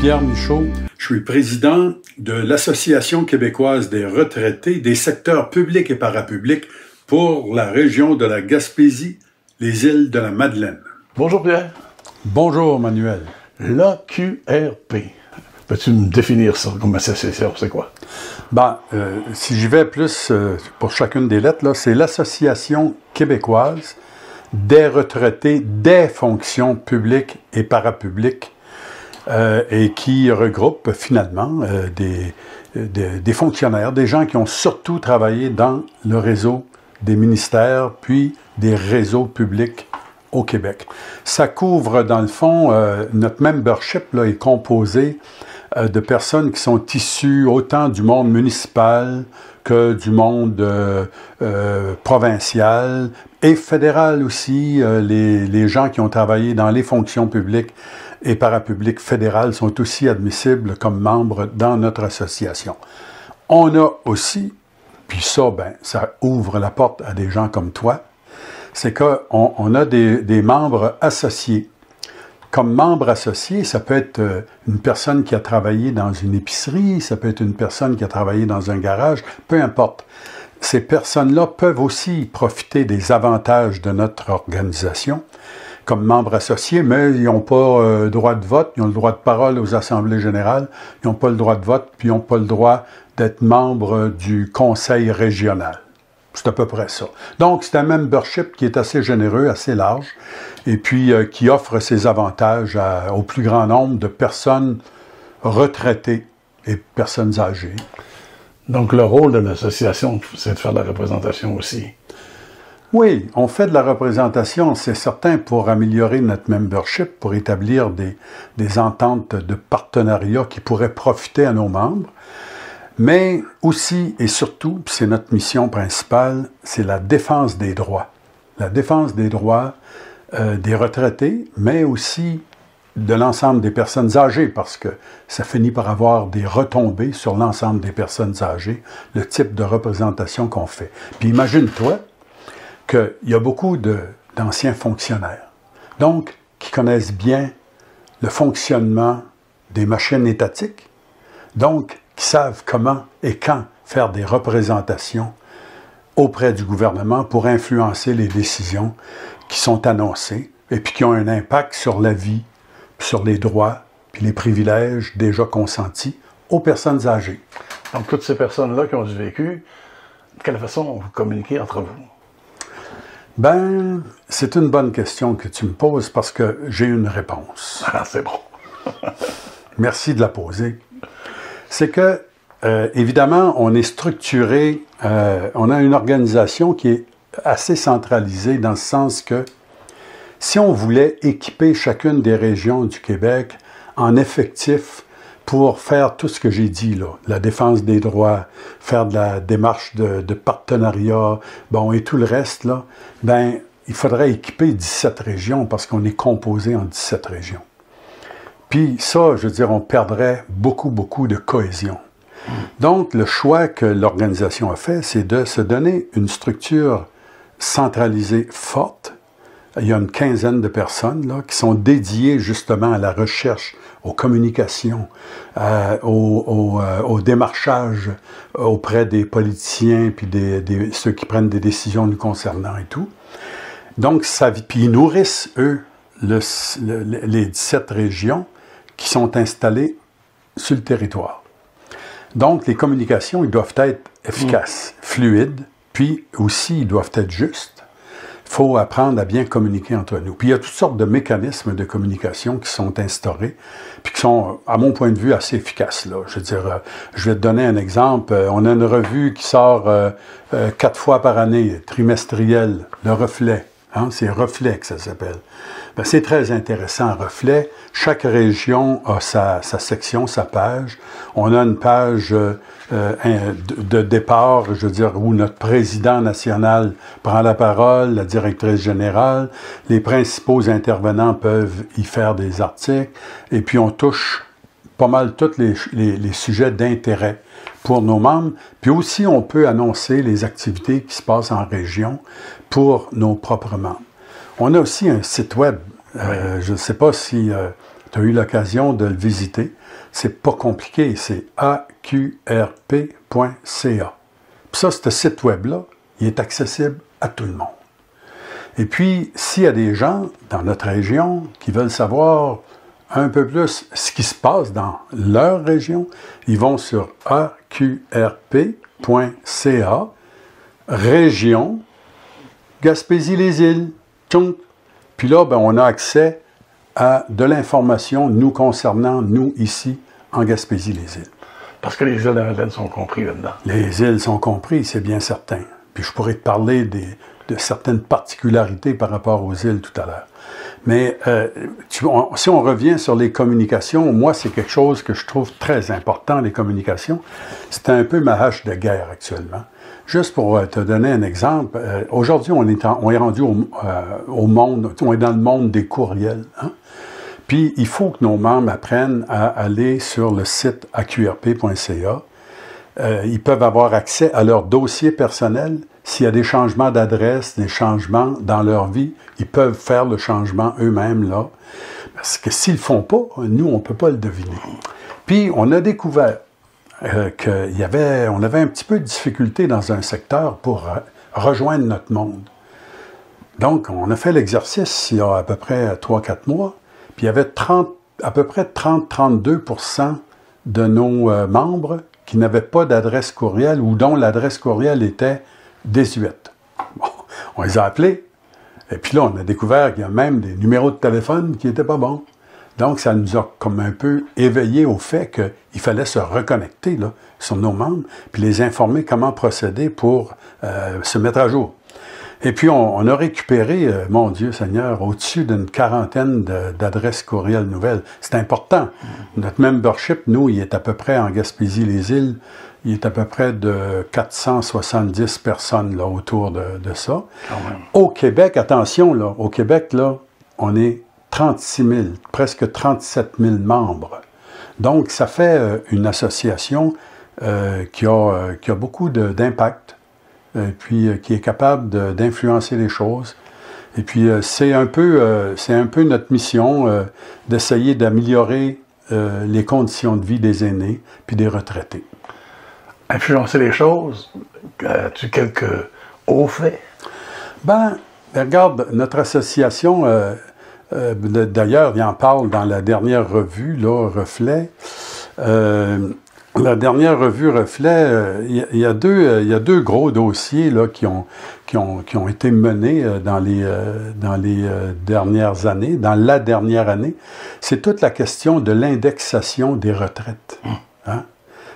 Pierre Michaud. Je suis président de l'Association québécoise des retraités des secteurs publics et parapublics pour la région de la Gaspésie, les îles de la Madeleine. Bonjour Pierre. Bonjour Manuel. L'AQRP. Peux-tu me définir ça comme association, c'est quoi? Si j'y vais plus pour chacune des lettres, là, c'est l'Association québécoise des retraités des fonctions publiques et parapubliques et qui regroupe finalement des fonctionnaires, des gens qui ont surtout travaillé dans le réseau des ministères puis des réseaux publics au Québec. Ça couvre, dans le fond, notre membership là, est composé de personnes qui sont issues autant du monde municipal que du monde provincial et fédéral aussi. Les gens qui ont travaillé dans les fonctions publiques et parapubliques fédérales sont aussi admissibles comme membres dans notre association. On a aussi, puis ça, ça ouvre la porte à des gens comme toi, c'est qu'on a des membres associés. Comme membre associé, ça peut être une personne qui a travaillé dans une épicerie, ça peut être une personne qui a travaillé dans un garage, peu importe. Ces personnes-là peuvent aussi profiter des avantages de notre organisation comme membres associés, mais ils n'ont pas droit de vote, ils ont le droit de parole aux assemblées générales, ils n'ont pas le droit de vote, puis ils n'ont pas le droit d'être membres du conseil régional. C'est à peu près ça. Donc, c'est un membership qui est assez généreux, assez large, et puis qui offre ses avantages au plus grand nombre de personnes retraitées et personnes âgées. Donc, le rôle de l'association, c'est de faire de la représentation aussi. Oui, on fait de la représentation, c'est certain, pour améliorer notre membership, pour établir des ententes de partenariat qui pourraient profiter à nos membres. Mais aussi et surtout, c'est notre mission principale, c'est la défense des droits. La défense des droits des retraités, mais aussi de l'ensemble des personnes âgées, parce que ça finit par avoir des retombées sur l'ensemble des personnes âgées, le type de représentation qu'on fait. Puis imagine-toi qu'il y a beaucoup d'anciens fonctionnaires, donc qui connaissent bien le fonctionnement des machines étatiques, donc qui savent comment et quand faire des représentations auprès du gouvernement pour influencer les décisions qui sont annoncées et puis qui ont un impact sur la vie, sur les droits, puis les privilèges déjà consentis aux personnes âgées. Donc, toutes ces personnes-là qui ont du vécu, de quelle façon vous communiquez entre vous? C'est une bonne question que tu me poses parce que j'ai une réponse. Ah, c'est bon. Merci de la poser. C'est que, évidemment, on est structuré, on a une organisation qui est assez centralisée dans le sens que si on voulait équiper chacune des régions du Québec en effectifs pour faire tout ce que j'ai dit, là, la défense des droits, faire de la démarche de partenariat, et tout le reste, là, il faudrait équiper 17 régions parce qu'on est composé en 17 régions. Puis ça, je veux dire, on perdrait beaucoup de cohésion. Donc, le choix que l'organisation a fait, c'est de se donner une structure centralisée forte. Il y a une quinzaine de personnes là, qui sont dédiées justement à la recherche, aux communications, au démarchage auprès des politiciens puis ceux qui prennent des décisions nous concernant et tout. Donc, puis ils nourrissent, eux, les 17 régions qui sont installées sur le territoire. Donc, les communications, ils doivent être efficaces, fluides, puis aussi, ils doivent être justes. Il faut apprendre à bien communiquer entre nous. Puis il y a toutes sortes de mécanismes de communication qui sont instaurés, puis qui sont, à mon point de vue, assez efficaces. Là. Je veux dire, je vais te donner un exemple. On a une revue qui sort 4 fois par année, trimestrielle, Le Reflet. C'est Reflet que ça s'appelle. C'est très intéressant, Reflet. Chaque région a sa section, sa page. On a une page de départ, je veux dire, où notre président national prend la parole, la directrice générale, les principaux intervenants peuvent y faire des articles, et puis on touche pas mal tous les sujets d'intérêt pour nos membres. Puis aussi, on peut annoncer les activités qui se passent en région pour nos propres membres. On a aussi un site web. Je ne sais pas si tu as eu l'occasion de le visiter. C'est pas compliqué, c'est aqrp.ca. Puis ça, ce site web-là, il est accessible à tout le monde. Et puis, s'il y a des gens dans notre région qui veulent savoir un peu plus ce qui se passe dans leur région, ils vont sur aqrp.ca, région, Gaspésie-les-Îles, tchounk. Puis là, ben, on a accès à de l'information nous concernant, nous, ici, en Gaspésie-les-Îles. Parce que les îles de la Madeleine sont comprises là-dedans. Les îles sont comprises, c'est bien certain. Puis je pourrais te parler de certaines particularités par rapport aux îles tout à l'heure. Mais si on revient sur les communications, moi, c'est quelque chose que je trouve très important, les communications. C'est un peu ma hache de guerre actuellement. Juste pour te donner un exemple, aujourd'hui, on est rendu au monde, on est dans le monde des courriels. Hein? Puis, il faut que nos membres apprennent à aller sur le site aqrp.ca. Ils peuvent avoir accès à leur dossier personnel. S'il y a des changements d'adresse, des changements dans leur vie, ils peuvent faire le changement eux-mêmes là. Parce que s'ils ne le font pas, nous, on ne peut pas le deviner. Puis, on a découvert qu'on avait un petit peu de difficulté dans un secteur pour rejoindre notre monde. Donc, on a fait l'exercice il y a à peu près 3-4 mois, puis il y avait à peu près 30-32% de nos membres qui n'avaient pas d'adresse courriel ou dont l'adresse courriel était désuète. Bon, on les a appelés, et puis là, on a découvert qu'il y a même des numéros de téléphone qui n'étaient pas bons. Donc, ça nous a comme un peu éveillé au fait qu'il fallait se reconnecter là, sur nos membres, puis les informer comment procéder pour se mettre à jour. Et puis, on a récupéré, mon Dieu Seigneur, au-dessus d'une quarantaine d'adresses courriel nouvelles. C'est important. Notre membership, nous, il est à peu près en Gaspésie-les-Îles, il est à peu près de 470 personnes là, autour de ça. Au Québec, attention, là, au Québec, là, on est 36 000, presque 37 000 membres. Donc, ça fait une association qui a beaucoup d'impact, puis qui est capable d'influencer les choses. Et puis, c'est un peu notre mission d'essayer d'améliorer les conditions de vie des aînés puis des retraités. Influencer les choses, as-tu quelques hauts faits? Ben, regarde, notre association... D'ailleurs, il en parle dans la dernière revue, là, Reflet. La dernière revue Reflet, il y a deux gros dossiers là, qui ont été menés dans les dernières années, dans la dernière année. C'est toute la question de l'indexation des retraites. Hein?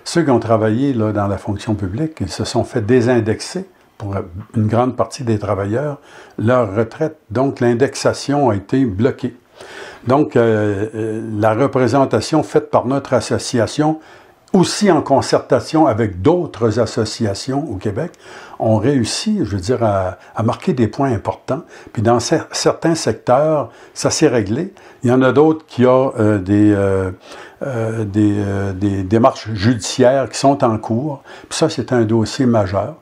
Ceux qui ont travaillé là, dans la fonction publique, ils se sont fait désindexer pour une grande partie des travailleurs, leur retraite. Donc, l'indexation a été bloquée. Donc, la représentation faite par notre association, aussi en concertation avec d'autres associations au Québec, ont réussi, je veux dire, à marquer des points importants. Puis dans certains secteurs, ça s'est réglé. Il y en a d'autres qui ont des démarches judiciaires qui sont en cours. Puis ça, c'est un dossier majeur.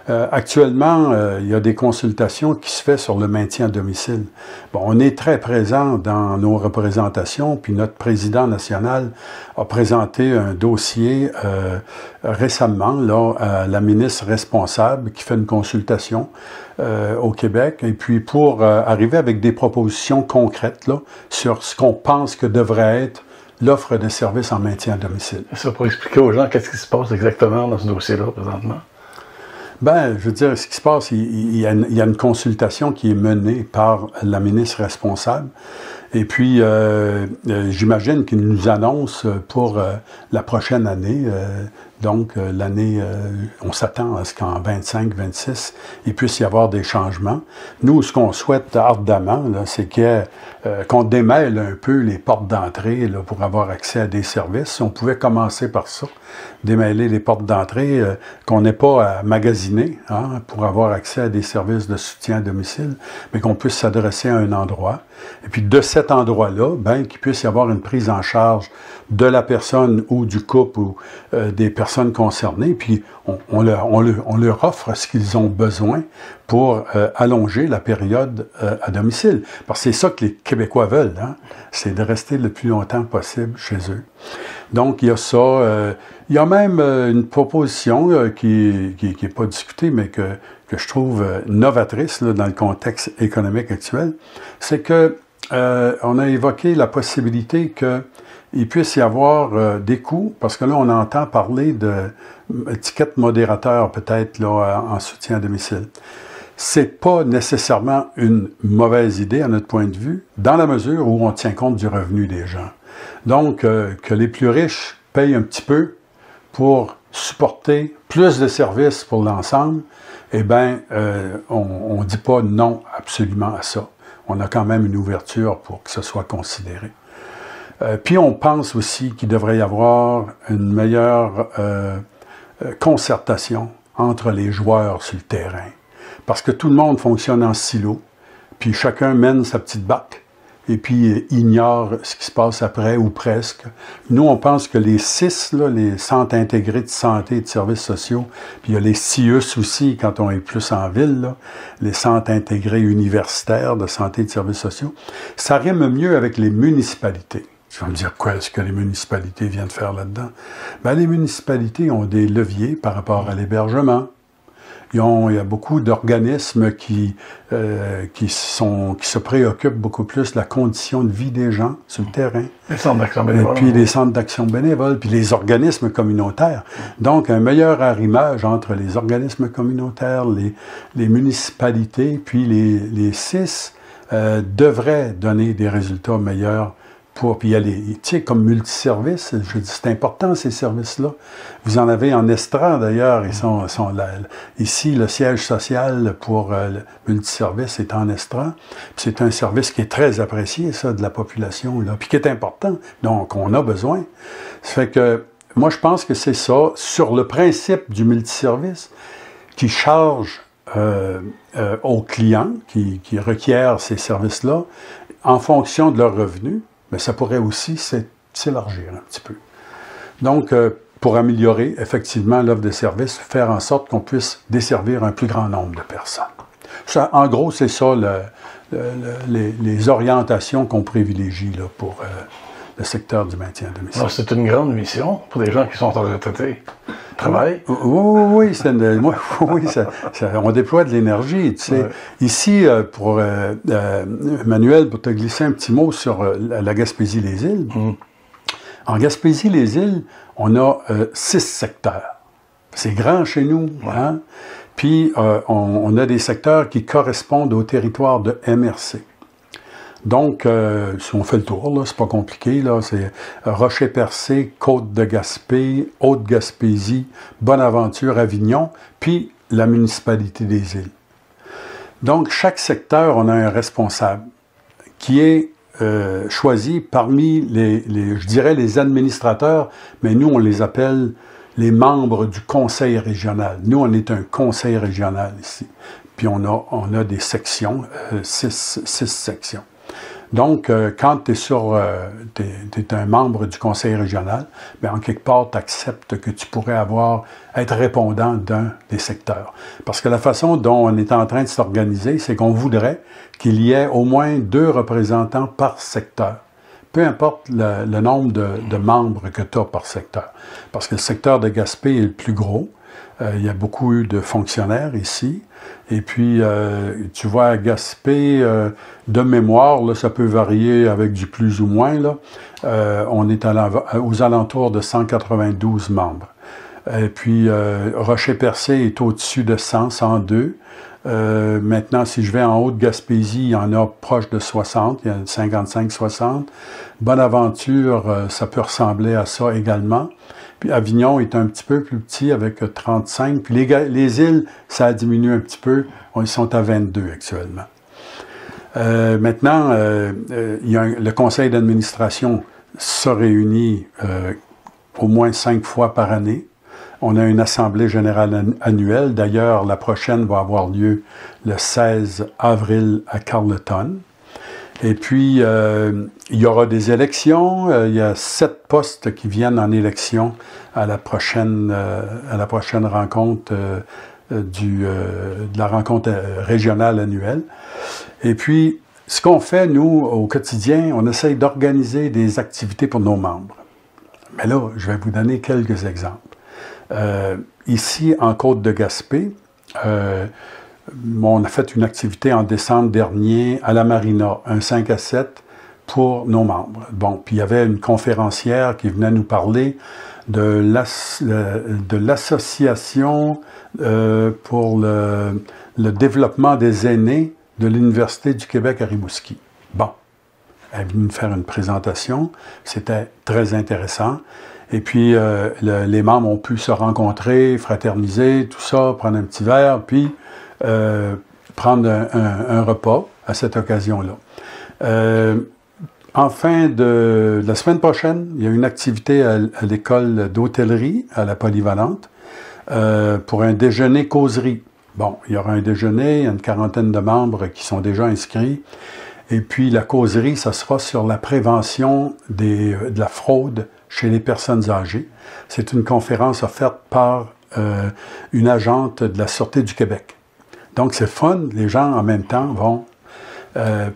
Actuellement, il y a des consultations qui se font sur le maintien à domicile. Bon, on est très présent dans nos représentations, puis notre président national a présenté un dossier récemment là, à la ministre responsable qui fait une consultation au Québec, et puis pour arriver avec des propositions concrètes là, sur ce qu'on pense que devrait être l'offre de services en maintien à domicile. Ça pour expliquer aux gens qu'est-ce qui se passe exactement dans ce dossier-là présentement? Ben, je veux dire, ce qui se passe, il y a une consultation qui est menée par la ministre responsable. Et puis, j'imagine qu'il nous annonce pour la prochaine année, donc l'année, on s'attend à ce qu'en 25-26, il puisse y avoir des changements. Nous, ce qu'on souhaite ardemment, c'est qu'on démêle un peu les portes d'entrée là, pour avoir accès à des services. Si on pouvait commencer par ça, démêler les portes d'entrée, qu'on n'ait pas à magasiner hein, pour avoir accès à des services de soutien à domicile, mais qu'on puisse s'adresser à un endroit. Et puis, de cette cet endroit-là, ben, qu'il puisse y avoir une prise en charge de la personne ou du couple ou des personnes concernées, puis on leur offre ce qu'ils ont besoin pour allonger la période à domicile. Parce que c'est ça que les Québécois veulent, hein? C'est de rester le plus longtemps possible chez eux. Donc, il y a ça. Il y a même une proposition qui n'est pas discutée, mais que je trouve novatrice là, dans le contexte économique actuel. C'est que on a évoqué la possibilité qu'il puisse y avoir des coûts, parce que là, on entend parler d'étiquettes modérateurs, peut-être, là, en soutien à domicile. C'est pas nécessairement une mauvaise idée, à notre point de vue, dans la mesure où on tient compte du revenu des gens. Donc, que les plus riches payent un petit peu pour supporter plus de services pour l'ensemble, eh bien, on ne dit pas non absolument à ça. On a quand même une ouverture pour que ce soit considéré. Puis on pense aussi qu'il devrait y avoir une meilleure concertation entre les joueurs sur le terrain. Parce que tout le monde fonctionne en silo, puis chacun mène sa petite barque, et puis ignore ce qui se passe après, ou presque. Nous, on pense que les CIS, là, les centres intégrés de santé et de services sociaux, puis il y a les CIUS aussi, quand on est plus en ville, là, les centres intégrés universitaires de santé et de services sociaux, ça rime mieux avec les municipalités. Tu vas me dire, quoi est-ce que les municipalités viennent faire là-dedans? Bien, les municipalités ont des leviers par rapport à l'hébergement. Il y a beaucoup d'organismes qui se préoccupent beaucoup plus de la condition de vie des gens sur le terrain. Les centres d'action bénévole. Et puis les centres d'action bénévole, puis les organismes communautaires. Donc, un meilleur arrimage entre les organismes communautaires, les municipalités, puis les CIS devrait donner des résultats meilleurs. Puis il y a tu sais, comme multiservices, je dis, c'est important ces services-là. Vous en avez en Estran d'ailleurs, ils sont là. Ici, le siège social pour le multiservice est en Estran. C'est un service qui est très apprécié, ça, de la population, là, puis qui est important, donc on a besoin. Ça fait que, moi je pense que c'est ça, sur le principe du multiservice, qui charge aux clients qui requièrent ces services-là, en fonction de leurs revenus, mais ça pourrait aussi s'élargir un petit peu. Donc, pour améliorer effectivement l'offre de services, faire en sorte qu'on puisse desservir un plus grand nombre de personnes. Ça, en gros, c'est ça les orientations qu'on privilégie là, pour le secteur du maintien à domicile. Alors, c'est une grande mission pour des gens qui sont en retraité. Travail. Oui, on déploie de l'énergie. Tu sais. Ouais. Ici, pour Manuel, pour te glisser un petit mot sur la Gaspésie-les-Îles. En Gaspésie-les-Îles, on a 6 secteurs. C'est grand chez nous. Ouais. Hein? Puis, on a des secteurs qui correspondent au territoire de MRC. Donc, si on fait le tour, là, c'est pas compliqué, là, c'est Rocher-Percé, Côte-de-Gaspé, Haute-Gaspésie, Bonaventure, Avignon, puis la municipalité des Îles. Donc, chaque secteur, on a un responsable qui est choisi parmi je dirais les administrateurs, mais nous, on les appelle les membres du conseil régional. Nous, on est un conseil régional ici. Puis on a des sections, 6 sections. Donc, quand tu es un membre du conseil régional, bien, en quelque part, tu acceptes que tu pourrais être répondant d'un des secteurs. Parce que la façon dont on est en train de s'organiser, c'est qu'on voudrait qu'il y ait au moins 2 représentants par secteur. Peu importe le nombre de membres que tu as par secteur. Parce que le secteur de Gaspé est le plus gros. Il y a beaucoup de fonctionnaires ici. Et puis, tu vois, à Gaspé, de mémoire, là, ça peut varier avec du plus ou moins. Là. On est aux alentours de 192 membres. Et puis, Rocher-Percé est au-dessus de 102. Maintenant, si je vais en Haute-Gaspésie, il y en a proche de 60, il y a 55-60. Bonaventure, ça peut ressembler à ça également. Puis Avignon est un petit peu plus petit avec 35. Puis les îles, ça a diminué un petit peu. Ils sont à 22 actuellement. Maintenant, le conseil d'administration se réunit au moins 5 fois par année. On a une assemblée générale annuelle. D'ailleurs, la prochaine va avoir lieu le 16 avril à Carleton. Et puis, il y aura des élections. Il y a 7 postes qui viennent en élection à la prochaine rencontre de la rencontre régionale annuelle. Et puis, ce qu'on fait, nous, au quotidien, on essaye d'organiser des activités pour nos membres. Mais là, je vais vous donner quelques exemples. Ici, en Côte-de-Gaspé, on a fait une activité en décembre dernier à la Marina, un 5 à 7 pour nos membres. Bon, puis il y avait une conférencière qui venait nous parler de l'association pour le développement des aînés de l'Université du Québec à Rimouski. Bon, elle est venue nous faire une présentation, c'était très intéressant. Et puis, les membres ont pu se rencontrer, fraterniser, tout ça, prendre un petit verre, puis prendre un repas à cette occasion-là. En fin de la semaine prochaine, il y a une activité à l'école d'hôtellerie, à la Polyvalente, pour un déjeuner-causerie. Bon, il y aura un déjeuner, il y a une quarantaine de membres qui sont déjà inscrits. Et puis, la causerie, ça sera sur la prévention de la fraude chez les personnes âgées. C'est une conférence offerte par une agente de la Sûreté du Québec. Donc, c'est fun. Les gens, en même temps, vont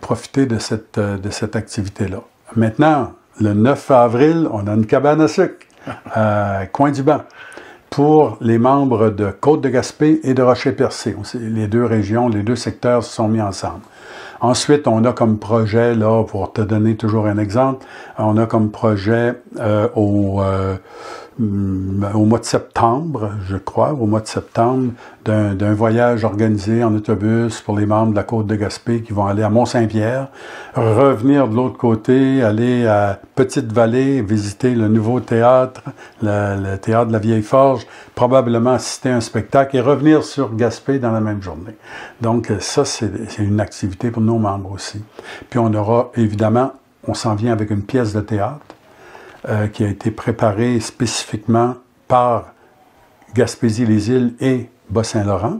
profiter de cette activité-là. Maintenant, le 9 avril, on a une cabane à sucre à Coin-du-Banc pour les membres de Côte-de-Gaspé et de Rocher-Percé. Les deux régions, les deux secteurs se sont mis ensemble. Ensuite, on a comme projet, là, pour te donner toujours un exemple, on a comme projet au mois de septembre, je crois, au mois de septembre, d'un voyage organisé en autobus pour les membres de la Côte-de-Gaspé qui vont aller à Mont-Saint-Pierre, revenir de l'autre côté, aller à Petite-Vallée, visiter le nouveau théâtre, le théâtre de la Vieille Forge, probablement assister à un spectacle et revenir sur Gaspé dans la même journée. Donc ça, c'est une activité pour nos membres aussi. Puis on aura, évidemment, on s'en vient avec une pièce de théâtre qui a été préparée spécifiquement par Gaspésie-les-Îles et Bas-Saint-Laurent.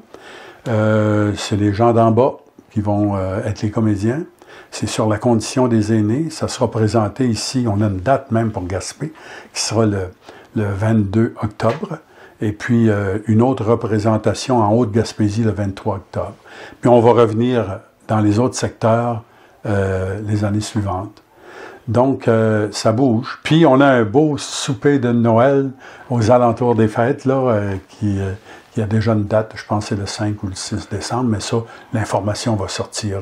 C'est les gens d'en bas qui vont être les comédiens. C'est sur la condition des aînés. Ça sera présenté ici. On a une date même pour Gaspé, qui sera le 22 octobre. Et puis, une autre représentation en Haute-Gaspésie le 23 octobre. Puis, on va revenir dans les autres secteurs les années suivantes. Donc, ça bouge. Puis, on a un beau souper de Noël aux alentours des fêtes, là, qui a déjà une date, je pense que c'est le 5 ou le 6 décembre, mais ça, l'information va sortir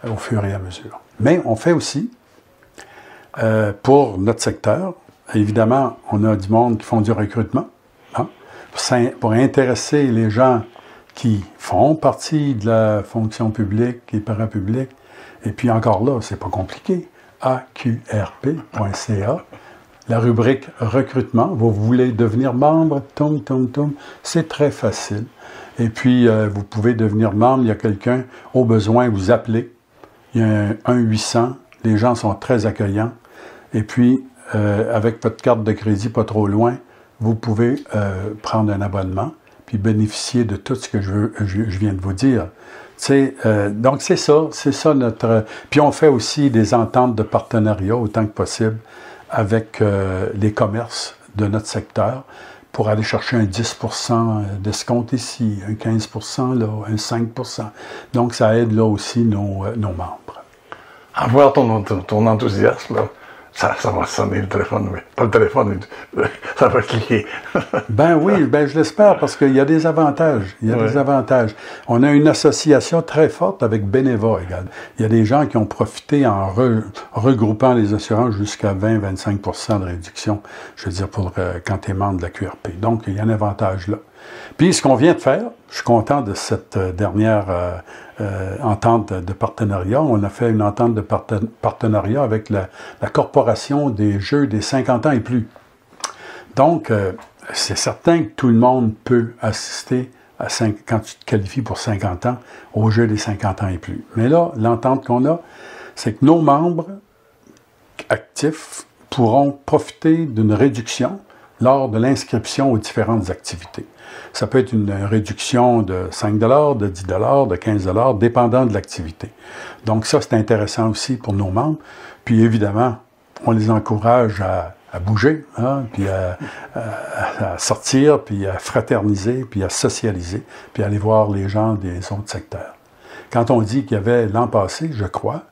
au fur et à mesure. Mais on fait aussi, pour notre secteur, évidemment, on a du monde qui font du recrutement, hein, pour intéresser les gens qui font partie de la fonction publique et parapublique. Et puis encore là, c'est pas compliqué. aqrp.ca, la rubrique recrutement. Vous voulez devenir membre, c'est très facile. Et puis, vous pouvez devenir membre. Il y a quelqu'un, au besoin, vous appelez. Il y a un 1-800. Les gens sont très accueillants. Et puis, avec votre carte de crédit pas trop loin, vous pouvez prendre un abonnement puis bénéficier de tout ce que je viens de vous dire. Donc, c'est ça notre... Puis on fait aussi des ententes de partenariat autant que possible avec les commerces de notre secteur pour aller chercher un 10% d'escompte ici, un 15% là, un 5%. Donc, ça aide là aussi nos membres. À voir ton enthousiasme, là, ça va sonner le téléphone, oui. Pas le téléphone, ça va cliquer. Ben oui, ben je l'espère, parce qu'il y a des avantages. Il y a des avantages. On a une association très forte avec Beneva également. Il y a des gens qui ont profité en regroupant les assurances jusqu'à 20-25% de réduction, je veux dire, pour quand tu es membre de la QRP. Donc, il y a un avantage là. Puis, ce qu'on vient de faire, je suis content de cette dernière entente de partenariat. On a fait une entente de partenariat avec la Corporation des Jeux des 50 ans et plus. Donc, c'est certain que tout le monde peut assister, quand tu te qualifies pour 50 ans, aux Jeux des 50 ans et plus. Mais là, l'entente qu'on a, c'est que nos membres actifs pourront profiter d'une réduction lors de l'inscription aux différentes activités. Ça peut être une réduction de 5 de 10 de 15 dépendant de l'activité. Donc ça, c'est intéressant aussi pour nos membres. Puis évidemment, on les encourage à bouger, hein, puis à sortir, puis à fraterniser, puis à socialiser, puis à aller voir les gens des autres secteurs. Quand on dit qu'il y avait l'an passé, je crois,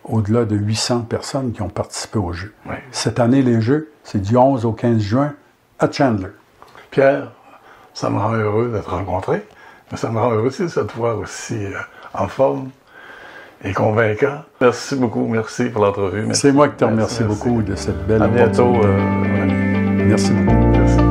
au-delà de 800 personnes qui ont participé aux Jeux. Oui. Cette année, les Jeux, c'est du 11 au 15 juin à Chandler. Pierre, ça me rend heureux d'être rencontré, mais ça me rend heureux aussi de te voir aussi en forme et convaincant. Merci beaucoup, merci pour l'entrevue. C'est moi qui te remercie beaucoup de cette belle opportunité. À bientôt. Merci beaucoup. Merci.